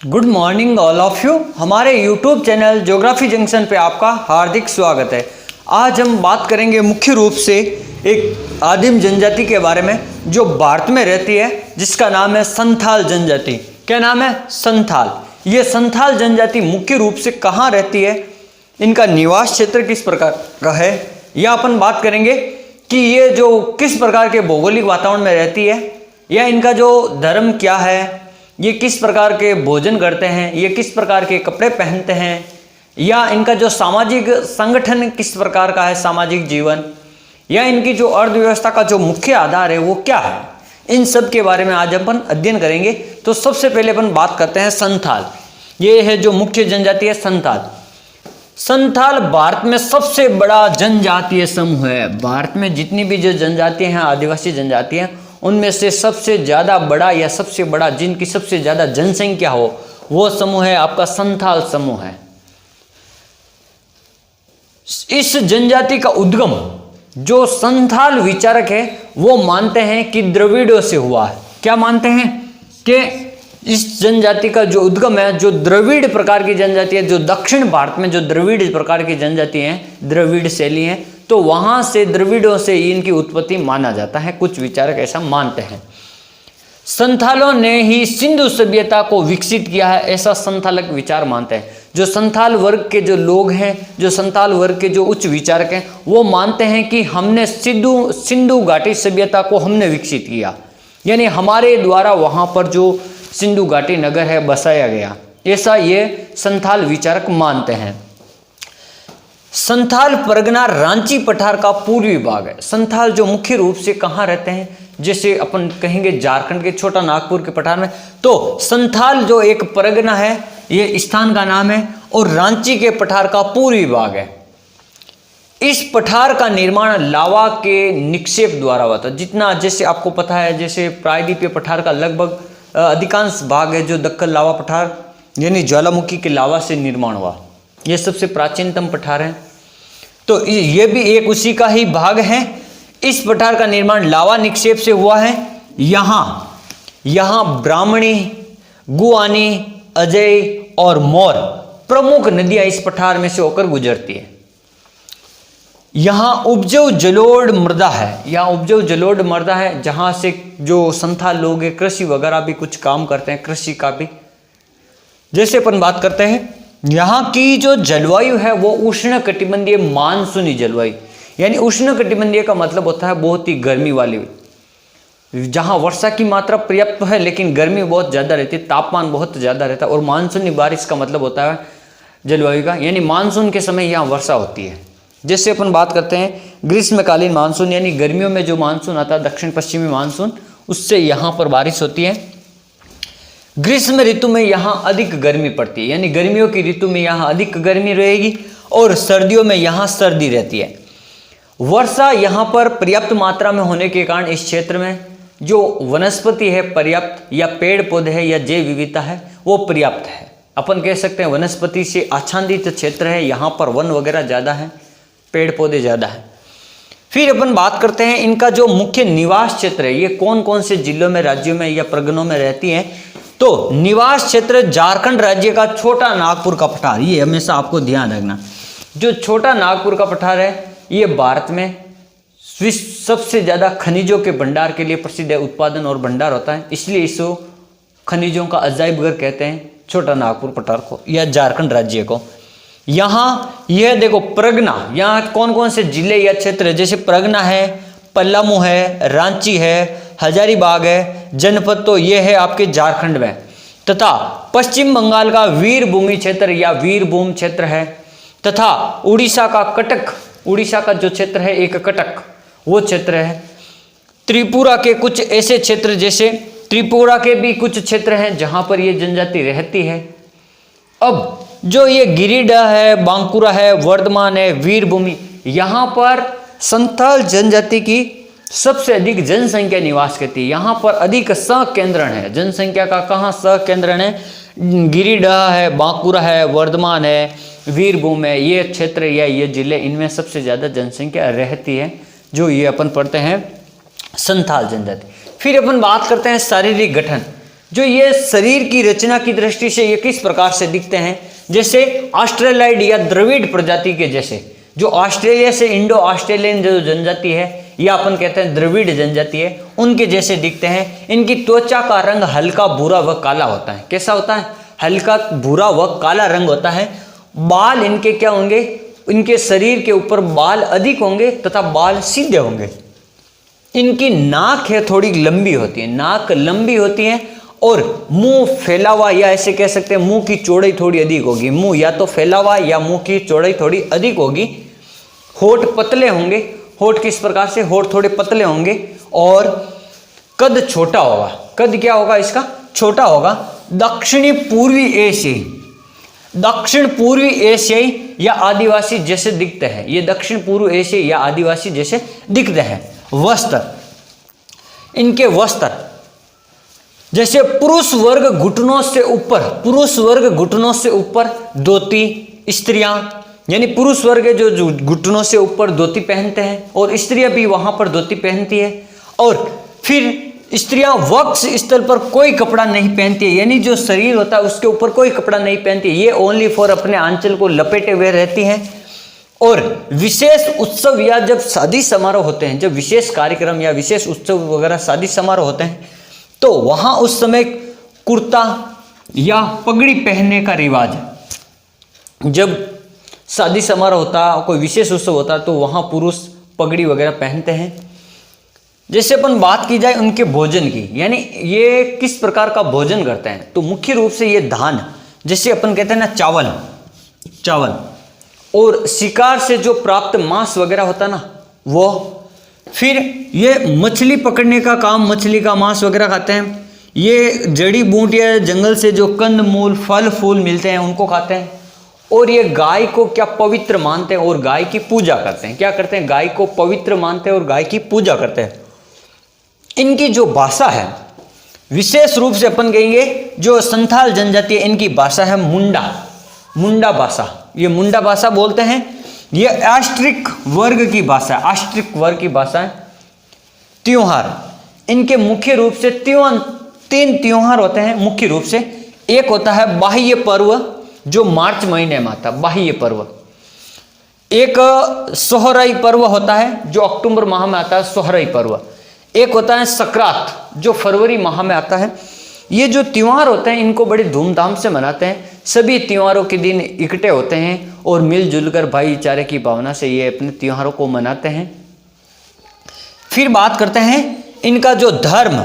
Good morning all of you. हमारे YouTube channel geography junction पे आपका हार्दिक स्वागत है। आज हम बात करेंगे मुख्य रूप से एक आदिम जनजाति के बारे में जो भारत में रहती है, जिसका नाम है संथाल जनजाति। क्या नाम है? संथाल। ये संथाल जनजाति मुख्य रूप से कहाँ रहती है, इनका निवास क्षेत्र किस प्रकार का है, यह अपन बात करेंगे कि ये जो किस प्रकार के भौगोलिक वातावरण में रहती है, या इनका जो धर्म क्या है, ये किस प्रकार के भोजन करते हैं, ये किस प्रकार के कपड़े पहनते हैं, या इनका जो सामाजिक संगठन किस प्रकार का है, सामाजिक जीवन, या इनकी जो अर्थव्यवस्था का जो मुख्य आधार है वो क्या है, इन सब के बारे में आज अपन अध्ययन करेंगे। तो सबसे पहले अपन बात करते हैं संथाल। ये है जो मुख्य जनजाति है संथाल। संथाल भारत में सबसे बड़ा जनजातीय समूह है। भारत में जितनी भी जो जनजातियां हैं, आदिवासी जनजातियां, उनमें से सबसे ज़्यादा बड़ा या सबसे बड़ा जिनकी सबसे ज़्यादा जनसंख्या हो वो समूह है आपका संथाल समूह है। इस जनजाति का उद्गम जो संथाल विचारक है वो मानते हैं कि द्रविड़ों से हुआ है। क्या मानते हैं? कि इस जनजाति का जो उद्गम है, जो द्रविड़ प्रकार की जनजाति है, जो दक्षिण भारत में जो द्रविड़ प्रकार की जनजाति हैं, द्रविड़ शैली है, तो वहां से द्रविड़ों से इनकी उत्पत्ति माना जाता है। कुछ विचारक ऐसा मानते हैं। संथालों ने ही सिंधु सभ्यता को विकसित किया है, ऐसा संथालक विचार मानते हैं। जो संथाल वर्ग के जो लोग हैं, जो संथाल वर्ग के जो उच्च विचारक हैं, वो मानते हैं कि हमने सिंधु घाटी सभ्यता को हमने विकसित किया, यानी हमारे द्वारा वहां पर जो सिंधु घाटी नगर है बसाया गया, ऐसा ये संथाल विचारक मानते हैं। संथाल परगना रांची पठार का पूर्वी भाग है। संथाल जो मुख्य रूप से कहाँ रहते हैं, जैसे अपन कहेंगे झारखंड के छोटा नागपुर के पठार में, तो संथाल जो एक परगना है, ये स्थान का नाम है, और रांची के पठार का पूर्वी भाग है। इस पठार का निर्माण लावा के निक्षेप द्वारा हुआ था। जितना जैसे आपको पता है, जैसे प्रायद्वीपीय पठार का लगभग अधिकांश भाग है जो दक्कन लावा पठार यानी ज्वालामुखी के लावा से निर्माण हुआ, ये सबसे प्राचीनतम पठार है। तो ये भी एक उसी का ही भाग है। इस पठार का निर्माण लावा निक्षेप से हुआ है। यहाँ ब्राह्मणी, गुआनी, अजय और मौर प्रमुख नदियां इस पठार में से होकर गुजरती है। यहाँ उपजाऊ जलोढ़ मृदा है। यहाँ उपजाऊ जलोढ़ मृदा है, जहाँ से जो संथाल लोग हैं कृषि वगैरह भी कुछ काम करते हैं, कृषि का भी। जैसे अपन बात करते हैं, यहाँ की जो जलवायु है वो उष्ण कटिबंधीय मानसूनी जलवायु, यानी उष्ण कटिबंधीय का मतलब होता है बहुत ही गर्मी वाली, जहाँ वर्षा की मात्रा पर्याप्त है लेकिन गर्मी बहुत ज़्यादा रहती है, तापमान बहुत ज़्यादा रहता है। और मानसूनी बारिश का मतलब होता है जलवायु का, यानी मानसून के समय यहाँ वर्षा होती है। जैसे अपन बात करते हैं ग्रीष्मकालीन मानसून, यानी गर्मियों में जो मानसून आता है दक्षिण पश्चिमी मानसून, उससे यहाँ पर बारिश होती है। ग्रीष्म ऋतु में यहाँ अधिक गर्मी पड़ती है, यानी गर्मियों की ऋतु में यहाँ अधिक गर्मी रहेगी, और सर्दियों में यहाँ सर्दी रहती है। वर्षा यहाँ पर पर्याप्त मात्रा में होने के कारण इस क्षेत्र में जो वनस्पति है पर्याप्त, या पेड़ पौधे है या जैव विविधता है वो पर्याप्त है। अपन कह सकते हैं वनस्पति से आच्छादित क्षेत्र है, यहाँ पर वन वगैरह ज़्यादा है, पेड़ पौधे ज़्यादा है। फिर अपन बात करते हैं इनका जो मुख्य निवास क्षेत्र है, ये कौन कौन से जिलों में, राज्यों में या परगनों में रहती हैं। तो निवास क्षेत्र झारखंड राज्य का छोटा नागपुर का पठार, ये हमेशा आपको ध्यान रखना। जो छोटा नागपुर का पठार है ये भारत में सबसे ज़्यादा खनिजों के भंडार के लिए प्रसिद्ध है, उत्पादन और भंडार होता है, इसलिए इसको खनिजों का अजायब घर कहते हैं, छोटा नागपुर पठार को या झारखंड राज्य को। यहाँ यह देखो परगना, यहाँ कौन कौन से जिले या क्षेत्र है, जैसे परगना है, पलामू है, रांची है, हजारीबाग है, जनपद तो ये है आपके झारखंड में, तथा पश्चिम बंगाल का वीरभूमि क्षेत्र या वीरभूम क्षेत्र है, तथा उड़ीसा का कटक, उड़ीसा का जो क्षेत्र है एक कटक वो क्षेत्र है। त्रिपुरा के कुछ ऐसे क्षेत्र, जैसे त्रिपुरा के भी कुछ क्षेत्र हैं जहां पर ये जनजाति रहती है। अब जो ये गिरिडीह है, बांकुरा है, वर्धमान है, वीरभूमि, यहाँ पर संथाल जनजाति की सबसे अधिक जनसंख्या निवास करती है। यहाँ पर अधिक सकेंद्रण है जनसंख्या का। कहाँ सकेंद्रण है? गिरिडीह है, बांकुरा है, वर्धमान है, वीरभूम है, ये क्षेत्र या ये जिले, इनमें सबसे ज़्यादा जनसंख्या रहती है, जो ये अपन पढ़ते हैं संथाल जनजाति। फिर अपन बात करते हैं शारीरिक गठन। जो ये शरीर की रचना की दृष्टि से ये किस प्रकार से दिखते हैं, जैसे ऑस्ट्रेलाइड या द्रविड़ प्रजाति के जैसे, जो ऑस्ट्रेलिया से इंडो ऑस्ट्रेलियन जो जनजाति है या अपन कहते हैं द्रविड़ जनजाति है, उनके जैसे दिखते हैं। इनकी त्वचा का रंग हल्का भूरा व काला होता है। कैसा होता है? हल्का भूरा व काला रंग होता है। बाल इनके क्या होंगे? इनके शरीर के ऊपर बाल अधिक होंगे तथा बाल सीधे होंगे। इनकी नाक है थोड़ी लंबी होती है, नाक लंबी होती है और मुंह फैला हुआ, या ऐसे कह सकते हैं मुंह की चौड़ाई थोड़ी अधिक होगी। मुंह या तो फैला हुआ या मुंह की चौड़ाई थोड़ी अधिक होगी। होठ पतले होंगे। होठ किस प्रकार से? होठ थोड़े पतले होंगे और कद छोटा होगा। कद क्या होगा इसका? छोटा होगा। दक्षिण पूर्वी एशियाई या आदिवासी जैसे दिखते हैं। ये दक्षिण पूर्व एशियाई या आदिवासी जैसे दिखते हैं। वस्त्र, इनके वस्त्र जैसे पुरुष वर्ग घुटनों से ऊपर धोती, स्त्रियां यानी पुरुष वर्ग जो घुटनों से ऊपर धोती पहनते हैं और स्त्रियां भी वहां पर धोती पहनती है। और फिर स्त्रियां वक्ष स्थल पर कोई कपड़ा नहीं पहनती है, यानी जो शरीर होता है उसके ऊपर कोई कपड़ा नहीं पहनती है। ये ओनली फॉर अपने आंचल को लपेटे हुए रहती हैं। और विशेष उत्सव या जब शादी समारोह होते हैं, जब विशेष कार्यक्रम या विशेष उत्सव वगैरह शादी समारोह होते हैं, तो वहां उस समय कुर्ता या पगड़ी पहनने का रिवाज है। जब शादी समारोह होता, कोई विशेष उत्सव होता, तो वहां पुरुष पगड़ी वगैरह पहनते हैं। जैसे अपन बात की जाए उनके भोजन की, यानी ये किस प्रकार का भोजन करते हैं, तो मुख्य रूप से ये धान, जैसे अपन कहते हैं ना चावल और शिकार से जो प्राप्त मांस वगैरह होता ना वो। फिर ये मछली पकड़ने का काम, मछली का मांस वगैरह खाते हैं। ये जड़ी बूटियां जंगल से जो कंद मूल फल फूल मिलते हैं उनको खाते हैं। और ये गाय को क्या पवित्र मानते हैं और गाय की पूजा करते हैं। क्या करते हैं? गाय को पवित्र मानते हैं और गाय की पूजा करते हैं। इनकी जो भाषा है, विशेष रूप से अपन कहेंगे जो संथाल जनजाति है, इनकी भाषा है मुंडा भाषा। ये मुंडा भाषा बोलते हैं। ये आस्ट्रिक वर्ग की भाषा है। त्योहार, इनके मुख्य रूप से 3 त्योहार होते हैं मुख्य रूप से। एक होता है बाह्य पर्व जो मार्च महीने में आता है, बाह्य पर्व। एक सोहराई पर्व होता है जो अक्टूबर माह में आता है, सोहराई पर्व। एक होता है सक्रात जो फरवरी माह में आता है। ये जो त्योहार होते हैं इनको बड़े धूमधाम से मनाते हैं। सभी त्योहारों के दिन इकट्ठे होते हैं और मिलजुल कर भाईचारे की भावना से ये अपने त्योहारों को मनाते हैं। फिर बात करते हैं इनका जो धर्म,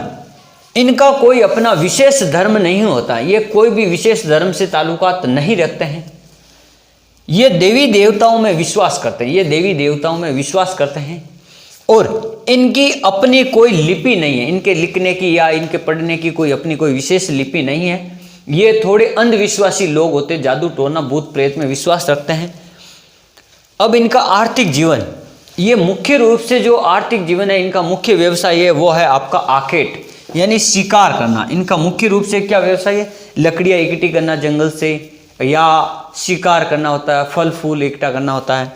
इनका कोई अपना विशेष धर्म नहीं होता। ये कोई भी विशेष धर्म से ताल्लुकात नहीं रखते हैं। ये देवी देवताओं में विश्वास करते हैं और इनकी अपनी कोई लिपि नहीं है। इनके लिखने की या इनके पढ़ने की कोई अपनी कोई विशेष लिपि नहीं है। ये थोड़े अंधविश्वासी लोग होते, जादू टोना भूत प्रेत में विश्वास रखते हैं। अब इनका आर्थिक जीवन, ये मुख्य रूप से जो आर्थिक जीवन है, इनका मुख्य व्यवसाय है वो है आपका आखेट यानी शिकार करना। इनका मुख्य रूप से क्या व्यवसाय है? लकड़ियाँ इकट्ठी करना जंगल से, या शिकार करना होता है, फल फूल इकट्ठा करना होता है।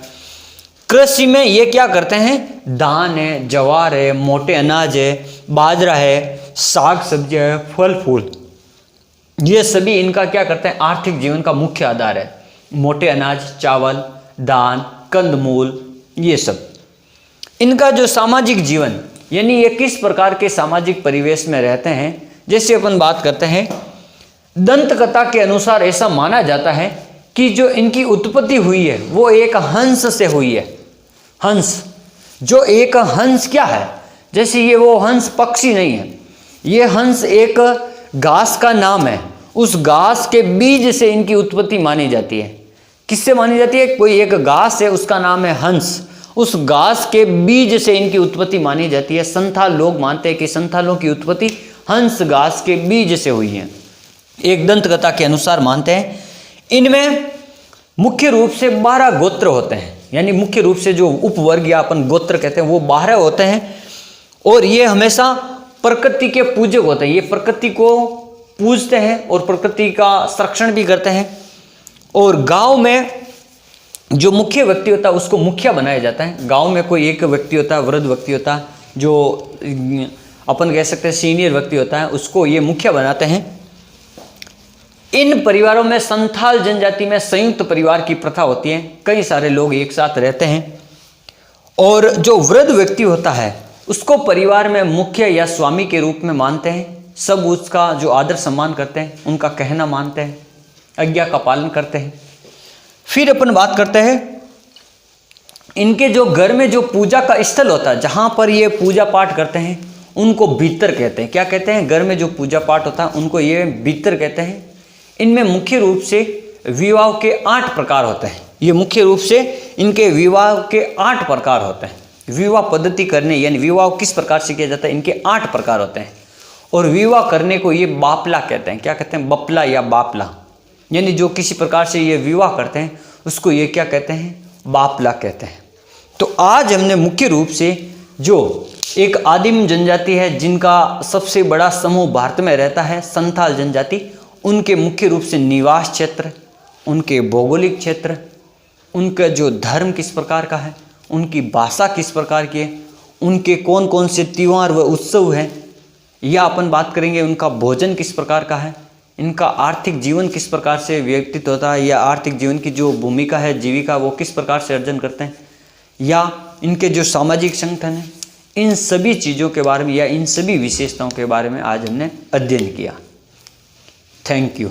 कृषि में ये क्या करते हैं? धान है, ज्वार है, मोटे अनाज है, बाजरा है, साग सब्जियां है, फल फूल, ये सभी इनका क्या करते हैं? आर्थिक जीवन का मुख्य आधार है। मोटे अनाज, चावल, धान, कंदमूल, ये सब। इनका जो सामाजिक जीवन, यानी ये किस प्रकार के सामाजिक परिवेश में रहते हैं, जैसे अपन बात करते हैं दंत कथा के अनुसार ऐसा माना जाता है कि जो इनकी उत्पत्ति हुई है वो एक हंस से हुई है। हंस, जो एक हंस क्या है? जैसे ये वो हंस पक्षी नहीं है, ये हंस एक घास का नाम है। उस घास के बीज से इनकी उत्पत्ति मानी जाती है। किससे मानी जाती है? कोई एक घास है उसका नाम है हंस, उस घास के बीज से इनकी उत्पत्ति मानी जाती है। संथाल लोग मानते हैं कि संथालों की उत्पत्ति हंस घास के बीज से हुई है, एक दंत कथा के अनुसार मानते हैं। इनमें मुख्य रूप से 12 गोत्र होते हैं, यानी मुख्य रूप से जो उपवर्ग या अपन गोत्र कहते हैं वो 12 होते हैं। और ये हमेशा प्रकृति के पूजक होते हैं। ये प्रकृति को पूजते हैं और प्रकृति का संरक्षण भी करते हैं। और गांव में जो मुख्य व्यक्ति होता है उसको मुखिया बनाया जाता है। गांव में कोई एक व्यक्ति होता है, वृद्ध व्यक्ति होता है, जो अपन कह सकते हैं सीनियर व्यक्ति होता है, उसको ये मुखिया बनाते हैं। इन परिवारों में संथाल जनजाति में संयुक्त परिवार की प्रथा होती है, कई सारे लोग एक साथ रहते हैं। और जो वृद्ध व्यक्ति होता है उसको परिवार में मुख्य या स्वामी के रूप में मानते हैं। सब उसका जो आदर सम्मान करते हैं, उनका कहना मानते हैं, आज्ञा का पालन करते हैं। फिर अपन बात करते हैं इनके जो घर में जो पूजा का स्थल होता है, जहाँ पर ये पूजा पाठ करते हैं, उनको भीतर कहते हैं। क्या कहते हैं? घर में जो पूजा पाठ होता है उनको ये भीतर कहते हैं। इनमें मुख्य रूप से विवाह के 8 प्रकार होते हैं। ये मुख्य रूप से इनके विवाह के 8 प्रकार होते हैं। विवाह पद्धति करने यानी विवाह किस प्रकार से किया जाता है, इनके 8 प्रकार होते हैं। और विवाह करने को ये बापला कहते हैं। क्या कहते हैं? बपला या बापला, यानी जो किसी प्रकार से ये विवाह करते हैं उसको ये क्या कहते हैं? बापला कहते हैं। तो आज हमने मुख्य रूप से जो एक आदिम जनजाति है जिनका सबसे बड़ा समूह भारत में रहता है, संथाल जनजाति, उनके मुख्य रूप से निवास क्षेत्र, उनके भौगोलिक क्षेत्र, उनका जो धर्म किस प्रकार का है, उनकी भाषा किस प्रकार की है, उनके कौन कौन से त्यौहार व उत्सव हैं, या अपन बात करेंगे उनका भोजन किस प्रकार का है, इनका आर्थिक जीवन किस प्रकार से व्यतीत होता है, या आर्थिक जीवन की जो भूमिका है, जीविका, वो किस प्रकार से अर्जन करते हैं, या इनके जो सामाजिक संगठन है, इन सभी चीज़ों के बारे में या इन सभी विशेषताओं के बारे में आज हमने अध्ययन किया। Thank you.